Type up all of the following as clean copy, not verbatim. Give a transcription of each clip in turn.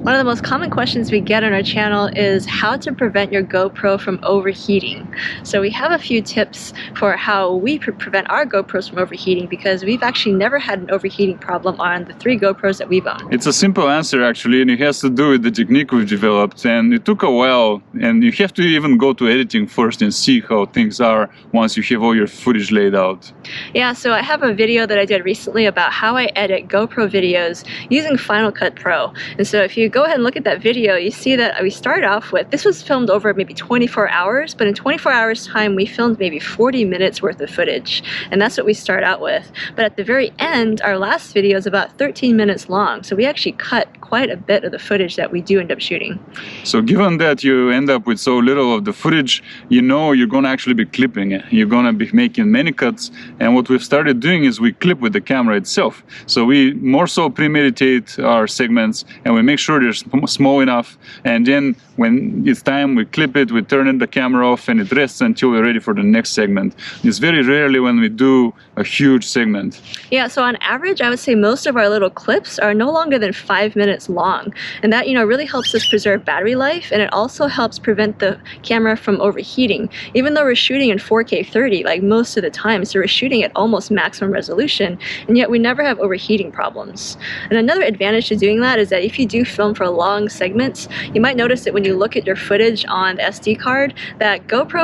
One of the most common questions we get on our channel is how to prevent your GoPro from overheating. So we have a few tips for how we prevent our GoPros from overheating, because we've actually never had an overheating problem on the 3 GoPros that we've owned. It's a simple answer actually, and it has to do with the technique we've developed, and it took a while, and you have to even go to editing first and see how things are once you have all your footage laid out. Yeah, so I have a video that I did recently about how I edit GoPro videos using Final Cut Pro. And so if you go ahead and look at that video, you see that we start off with, this was filmed over maybe 24 hours, but in 24 hours time we filmed maybe 40 minutes worth of footage, and that's what we start out with. But at the very end, our last video is about 13 minutes long, so we actually cut quite a bit of the footage that we do end up shooting. So given that you end up with so little of the footage, you know you're going to actually be clipping it. You're going to be making many cuts, and what we've started doing is we clip with the camera itself. So we more so premeditate our segments, and we make sure they're small enough, and then when it's time we clip it, we turn the camera off, and it rests until we're ready for the next segment. It's very rarely when we do a huge segment. Yeah, so on average I would say most of our little clips are no longer than 5 minutes long, and that really helps us preserve battery life, and it also helps prevent the camera from overheating. Even though we're shooting in 4K 30 like most of the time, so we're shooting at almost maximum resolution, and yet we never have overheating problems. And another advantage to doing that is that if you do film for long segments, you might notice that when you look at your footage on the SD card, that GoPro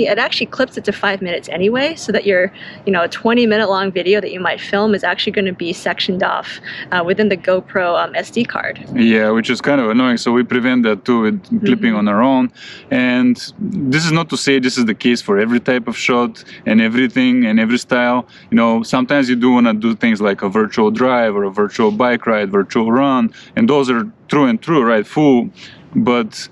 it actually clips it to 5 minutes anyway, so that your a 20-minute long video that you might film is actually going to be sectioned off within the GoPro SD card. Yeah, which is kind of annoying, so we prevent that too with clipping on our own. And this is not to say this is the case for every type of shot and everything and every style. Sometimes you do want to do things like a virtual drive or a virtual bike ride, virtual run, and those are true and true, right? Full, but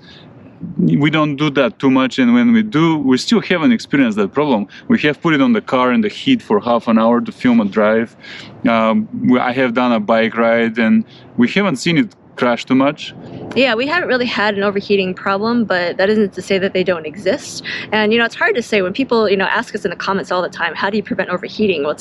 we don't do that too much, and when we do, we still haven't experienced that problem. We have put it on the car in the heat for half an hour to film a drive. I have done a bike ride, and we haven't seen it crash too much. Yeah, we haven't really had an overheating problem, but that isn't to say that they don't exist. And it's hard to say when people ask us in the comments all the time, how do you prevent overheating? Well,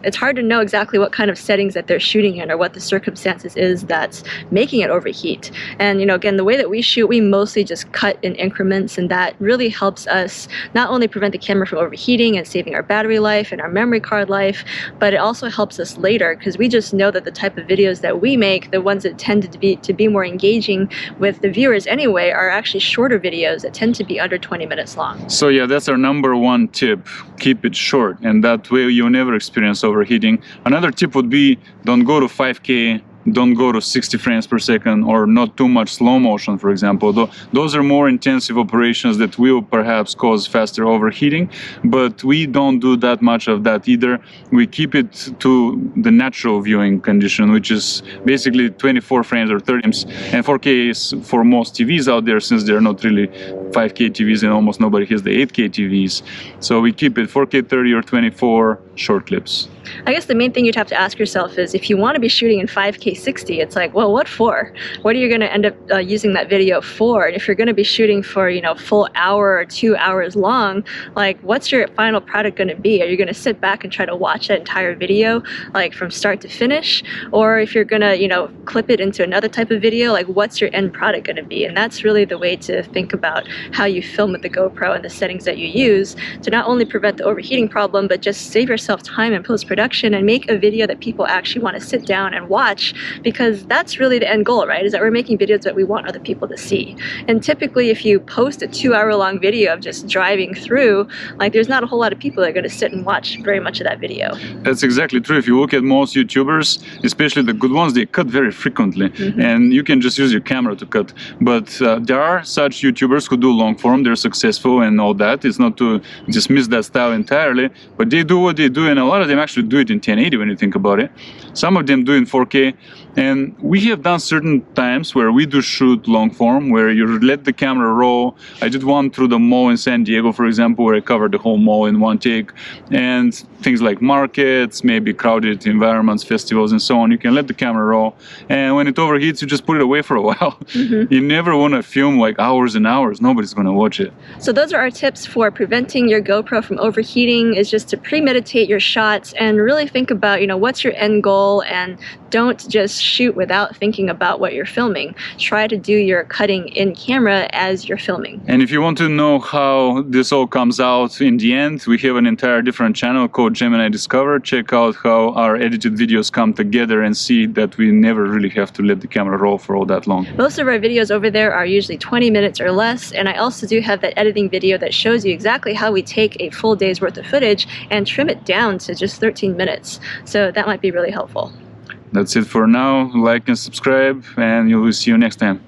it's hard to know exactly what kind of settings that they're shooting in or what the circumstances is that's making it overheat. And again, the way that we shoot, we mostly just cut in increments, and that really helps us not only prevent the camera from overheating and saving our battery life and our memory card life, but it also helps us later, because we just know that the type of videos that we make, the ones that tend to be more engaging with the viewers anyway, are actually shorter videos that tend to be under 20 minutes long. So yeah, that's our number one tip. Keep it short, and that way you'll never experience overheating. Another tip would be, don't go to 5K, don't go to 60 frames per second, or not too much slow motion, for example. Those are more intensive operations that will perhaps cause faster overheating, but we don't do that much of that either. We keep it to the natural viewing condition, which is basically 24 frames or 30 frames, and 4K is for most TVs out there, since they're not really 5K TVs and almost nobody has the 8K TVs. So we keep it 4K 30 or 24 short clips. I guess the main thing you'd have to ask yourself is, if you want to be shooting in 5K 60, it's like, well, what for? What are you going to end up using that video for? And if you're going to be shooting for, full hour or 2 hours long, like, what's your final product going to be? Are you going to sit back and try to watch that entire video, like from start to finish? Or if you're going to, clip it into another type of video, like, what's your end product going to be? And that's really the way to think about how you film with the GoPro and the settings that you use to not only prevent the overheating problem, but just save yourself time in post-production and make a video that people actually want to sit down and watch, because that's really the end goal, right? Is that we're making videos that we want other people to see. And typically if you post a 2-hour-long video of just driving through, like, there's not a whole lot of people that are going to sit and watch very much of that video. That's exactly true. If you look at most YouTubers, especially the good ones, they cut very frequently, and you can just use your camera to cut. But there are such YouTubers who do long form, they're successful and all that. It's not to dismiss that style entirely, but they do what they do, and a lot of them actually do it in 1080 when you think about it. Some of them do in 4K, and we have done certain times where we do shoot long form, where you let the camera roll. I did one through the mall in San Diego, for example, where I covered the whole mall in one take, and things like markets, maybe crowded environments, festivals, and so on. You can let the camera roll, and when it overheats, you just put it away for a while. You never want to film like hours and hours. Nobody's going to watch it. So those are our tips for preventing your GoPro from overheating, is just to premeditate your shots and really think about, what's your end goal, and don't just shoot without thinking about what you're filming. Try to do your cutting in camera as you're filming. And if you want to know how this all comes out in the end, we have an entire different channel called Gemini Discover. Check out how our edited videos come together and see that we never really have to let the camera roll for all that long. Most of our videos over there are usually 20 minutes or less, and I also do have that editing video that shows you exactly how we take a full day's worth of footage and trim it down to just 13 minutes. So that might be really helpful. That's it for now. Like and subscribe, and we'll see you next time.